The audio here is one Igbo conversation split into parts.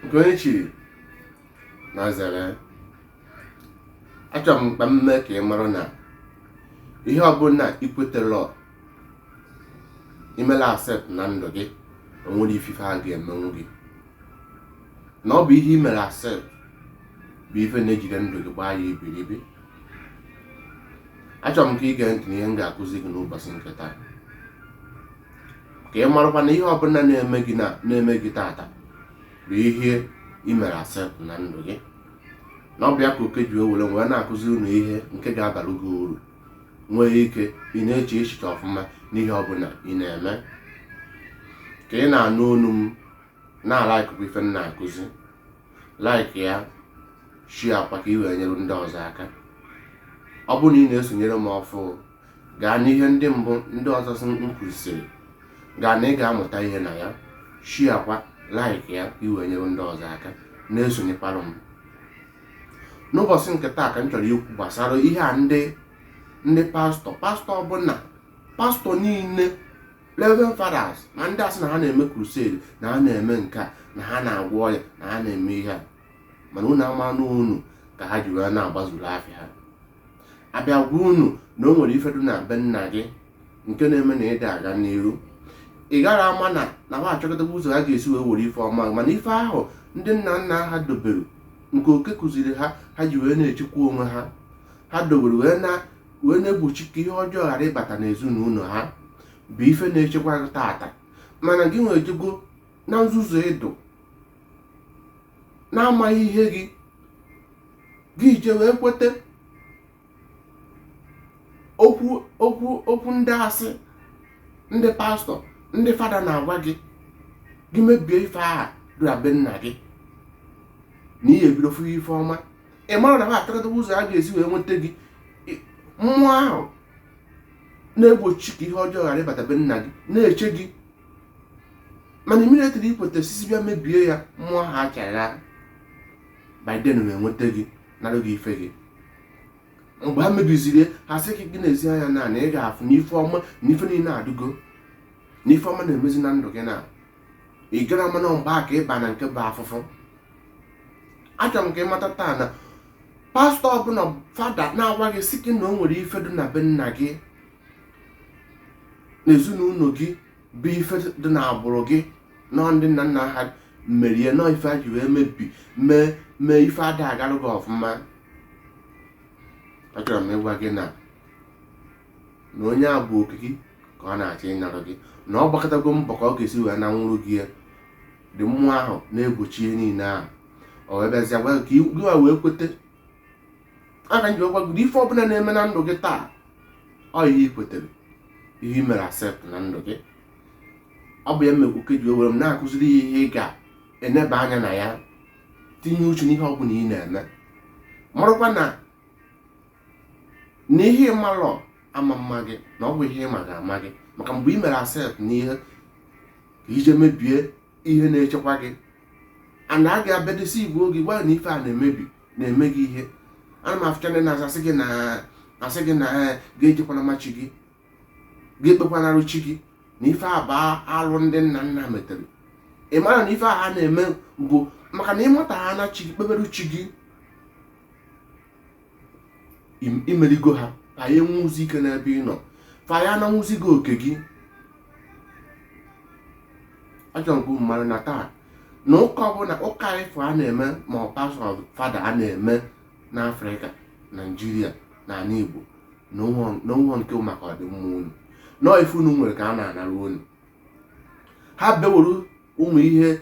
nke onye chiri na zere. Achọrọ m mkpa mme ka ị mara na ihe ọbụla ikwetara imela accept na ndụ gị onwere ifife a ga-emenwu gị, na ọ bụ ihe imere accept bụ ife na-ejide ndụ gị gbaa ya ibiribi. Achọrọ m ka ị gee ntị n'ihe m ga-akụzi gị n'ụbọchị nke taa, ka ị marakwa na ihe ọbụla na-eme gị tata bụ ihe imere accept na ndụ gị, na ọ bụ ya ka oke ji were wee na-akụzi unu ihe nke ga-abara gị uru, nwee ike ị na-eche echiche ọfụma n'ihe ọbụla ị na-eme. Ka ị na-anụ olu m na-alaikụkwa ife m na-akụzi, like ya, share akwa ka ị wee nyere ndị ọzọ aka. Ọ bụrụ na ị na-esonyere m ọfụ, gaa n'ihe ndị mbụ ndị ọzọ m kwụsịrị, gaa na ị ga-amụta ihe na ya, share akwa, like ya ka ị wee nyere ndị ọzọ aka, na-esonyekwara m. N'ụbọchị nke taa ka m chọrọ ikwu gbasara ihe a ndị pastọ ọbụla, pastọ niile, Reverend Fathers na ndị asị na ha na-eme crusade, na ha na-eme nke a, na ha na-agwọ ọya, na ha na-eme ihe a, mana unu amanụ unu ka ha ji wee na-agbazuru afịa ha. Abịa gwa unu na o nwere ife dị na be nna gị nke na-eme na ịda aga n'iru, ị gara ama na ha achọkọta ụzọ ha ga-esi wee were ife ọma, mana ife ahụ ndị nna nna ha dobere nke oke kụziri ha ji wee na-echekwa onwe ha, ha dobere wee na-egbochi ka ihe ọjọọ ghara ịbata n'ezinụlọ ha, bụ ife na-echekwa tata. Mana gị nwere ejego na nzuzo ịdụ na-amaghị ihe gị je wee kwete okwu ndị asị, ndị pastọ, ndị fada na-agwa gị mebie ife aha dị na be nna gị, na ihe ebido fụ ife ọma. Ị mara na ha achọkọta ụzọ a ga-esi wee nweta gị mmụọ ahụ na-egbochi ka ihe ọjọọ ghara ịbata be nna gị, na-eche gị, mana immediately ikweta sisi bịa mebie ya, mmụọ ha achagha by then wee nweta gị, nara gị ife gị. Mgbe ha mebiziri ha sị gị na-ezi anya na ị ga-afụ n'ife ọma na ife niile adịgo, na ife ọma na-emezi na ndụ gị, na ị gara mana mgbe a ka ịba na nke bụ afụfụ. Achọrọ m ka ị mata taa na pastọ ọbụla, fada na-agwa gị sị gị na o nwere ife dị na be nna gị, n'ezinụlọ gị, bụ ife dị na agbụrụ gị, na ndị nna nna ha merie, na ife a ji wee mee ife ada agarụ gị ọfụma. Achọrọ m ịgwa gị na onye a bụ oke gị ka ọ na-achọ ịnara gị, na ọ gbakọtago mbọ ka ọ ga-esi wee na nwụrụ gị ya, dị mmụọ ahụ na-egbochi ihe niile ahụ. O wee bịazịa gwa gị ka wee kwete. Aka nji gwa gị ife ọbụla na-eme na ndụ gị taa, ọ ihe ikwetere, ihe imere accept na ndụ gị. Ọ bụ ya mmekwu ka ji were m na-akụziri ihe ị ga-eneba anya na ya, tinye uche n'ihe ọbụla ị na-eme, marakwa na ihe ịmalụ ama mma gị, na ọ bụ ihe ịma ga-ama gị. Maka mgbe ị mere accept n'ihe ka ije mebie ihe na-echekwa gị, ana a ga-abịadesi igwe oge gwa na ife a na-eme gị ihe. Ana m afụcha ndị na-asị gị na ga-ejekwana machi gị, ga-ekpekwana chi gị, na ife a bụ alụ ndị nna nna metere. Ị mara na ife a ha na-eme bụ maka na ịmata ha na chi gị, kpebere chi gị, imerigo ha, fa ya enwuzi ike n'ebe ị nọ, fa ya na nwuzi gị oke gị. Achọrọ nke mmadụ na taa na ụka ọbụla, ụka ifo a na-eme ma ọ pastọ fada a na-eme n'Afrịka, Naịjirịa na ala Igbo, na ụhọ nke maka ọdịmma unu, nọọ ife unu nwere ka a na-anara unu. Ha bewuru ụmụ ihe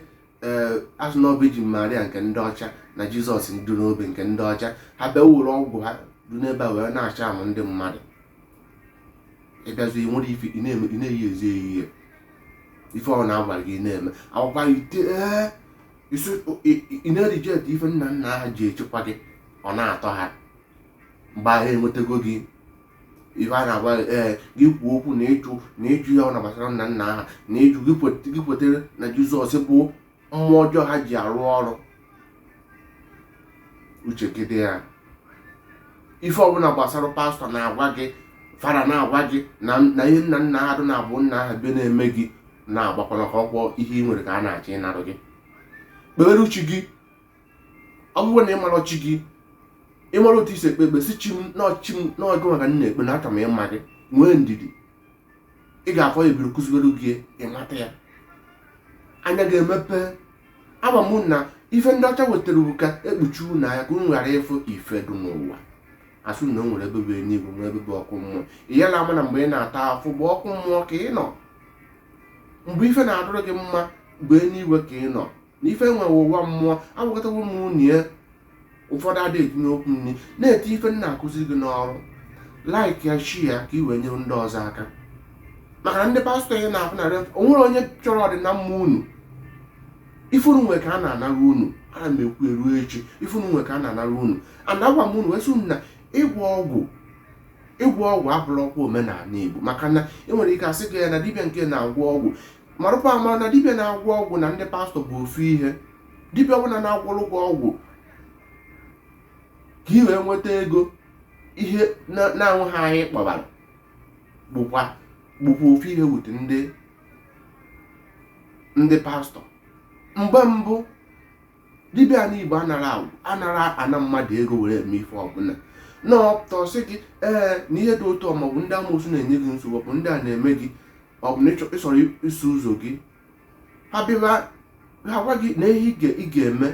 azụ n'obe ji Maria nke ndị ọcha na Jizọs ndị n'obe nke ndị ọcha, ha bewuru ọgwụ ha dị n'ebe a wee na-acha amụ ndị mmadụ. Ịbịazụ nwere ife ị na-eyi ezi ehihie, ife ọ na-agwa gị na-eme akwụkwa ite ị na-erijet ife nna nna ha ji echekwa gị, ọ na-atọ ha. Mgbe ahụ enwetago gị ife a na-agwa gị kwuo okwu na ịjụ ya ọ na gbasara nna nna ha, na ịjụ gị kwetere na Jizọs bụ mmụọ ọjọọ ha ji arụ ọrụ. Uche gị dị ya. Ife ọbụla gbasara pastọ na-agwa gị, fada na-agwa gị na ihe nna nna ha dị na abụ nna ha bịa na-eme gị, na-agbakwana ka ọkwọ ihe ị nwere ka a na-achọ ịnarụ gị. kpere chi gị. Ọ bụrụ na ị mara chi gị, ị mara otu isi ekpe si chi m n'ọgụ maka nna ekpe na aka m ịma gị, nwee ndidi, ị ga-afọ ebiri kụziere gị ịmata ya, anya ga-emepe. Ama m na ife ndị ọcha wetara bụ ka ekpuchi unu anya ka unu ghara ịfụ ife dị n'ụwa. Asụ na o nwere ebe bụ eluigwe, nwee ebe bụ ọkụ mmụọ. Ị yala ama na mgbe ị na-ata afụ bụ ọkụ mmụọ ka ị nọ. Mgbe ife na-adụrụ gị mma bụ eluigwe ka ị nọ. Na ife nwere ụwa mmụọ agwakọtawo m unu ya. Ụfọdụ adịghị etinye okwu nri na-eti ife nna akụzi gị n'ọrụ, like ya, share ya ka ị wee nyere ndị ọzọ aka. Maka na ndị pastọ ihe na-afụ na ref, o nwere onye chọrọ ọdịna mma unu. Ifunu nwe ka a na-anara unu, ana m ekwu eruo echi, ifunu nwe ka a na-anara unu. Anagwa m unu wee sị unu na ịgwọ ọgwụ abụrụkwa omenala Igbo, maka na e nwere ike asị gị ya na dibịa nke na-agwọ ọgwụ, marụkwa amara na dibịa na-agwọ ọgwụ na ndị pastọ bụ ofu ihe. Dibịa ọbụla na-agwọrụ gị ọgwụ ka ị wee nweta ego, ihe na-anwụ ha anyị kpọbara bụkwa ofu ihe wute ndị pastọ. Mgbe mbụ dibịa n'Igbo anara ana mmadụ ego were eme ife ọbụla n'ọpụta sị gị na ihe dị otu maọbụ ndị amoosu na-enye gị nsogbu, ọ bụ ndị a na-eme gị, ọ bụ na ịchọrọ iso ụzọ gị. Ha bịa ha gwa gị na ihe ị ga-eme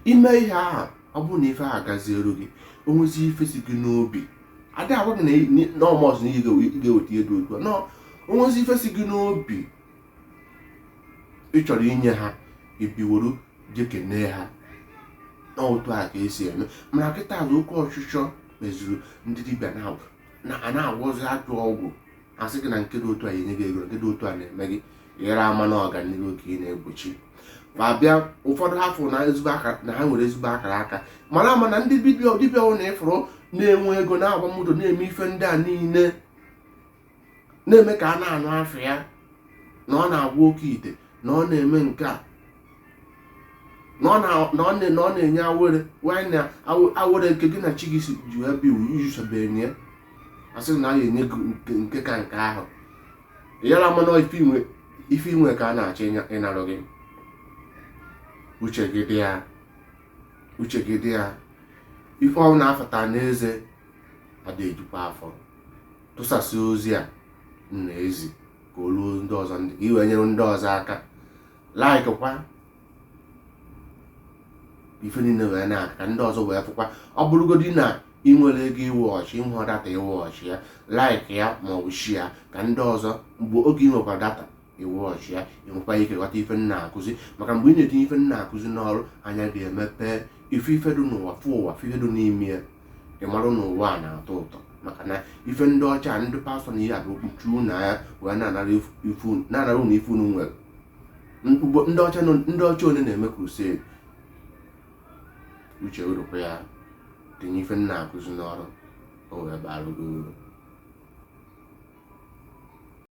ime ihe ahụ. Ọ bụrụ na ife ahụ gaziere gị, o nwezi ife si gị n'obi, adị agwa gị na ọmọzụ na ị ga-eweta ihe dị otu a, o nwezi ife si gị n'obi ị chọrọ inye ha, ibiworo jekene ha. N'otu a ka esi eme. Mana kịta azụ oke ọchịchọ mezuru ndị dibịa na-agwọzi ajọ ọgwụ. Asị gị na nke dị otu a enye gị ego, nke dị otu a na-eme gị, ghere ama na ọganihu ka ị na-egbochi. Ma bịa ụfọdụ hafụ na ha nwere ezigbo akara aka, mara ama na ndị dibịa ọhụrụ na ịfụrụ na-enwe ego, na-agba moto, na-eme ife ndị a niile, na-eme ka a na-anụ afọ ya, na ọ na-agwa oke ite, na ọ na-eme nke a, na ọ na-enye awere nwanyị na awere nke gị na chi gị ji ebe iwu ijusobere ya. Asị na a ga-enye gị nke ka nke ahụ. Yara mana ife inwe ka a na-achọ ịnarụ gị. Uche gị dị ya. Ife ọnwụ na-afata n'eze ada ejikwa afọ. Tụsasị ozi a na ezi ka o ruo ndị ọzọ, ndị iwe nyere ndị ọzọ aka. Like kwa ife niile wee na-aka ka ndị ọzọ wee fụkwa. Ọ bụrụgodị na ị nwere ego iwọchị, ịhụ data iwọchị ya, like ya maọbụ share ka ndị ọzọ, mgbe oge ị nwekwa data iwọchị ya, ịnwekwa ike ghọta ife nna akụzi. Maka mgbe ị na-etinye ife nna akụzi n'ọrụ, anya ga-emepe ife dị n'ụwa, fụ ụwa, ife dị n'ime ya, ị marụ na ụwa a na-atọ ụtọ. Maka na ife ndị ọcha, ndị pastọ na ihe abụ okpuchu na ya wee na-anara unu ife unu nwere. Ndị ọcha one na-eme crusade. Uche urukwa ya tinye ife nna akụzi n'ọrụ, o wee bara uru.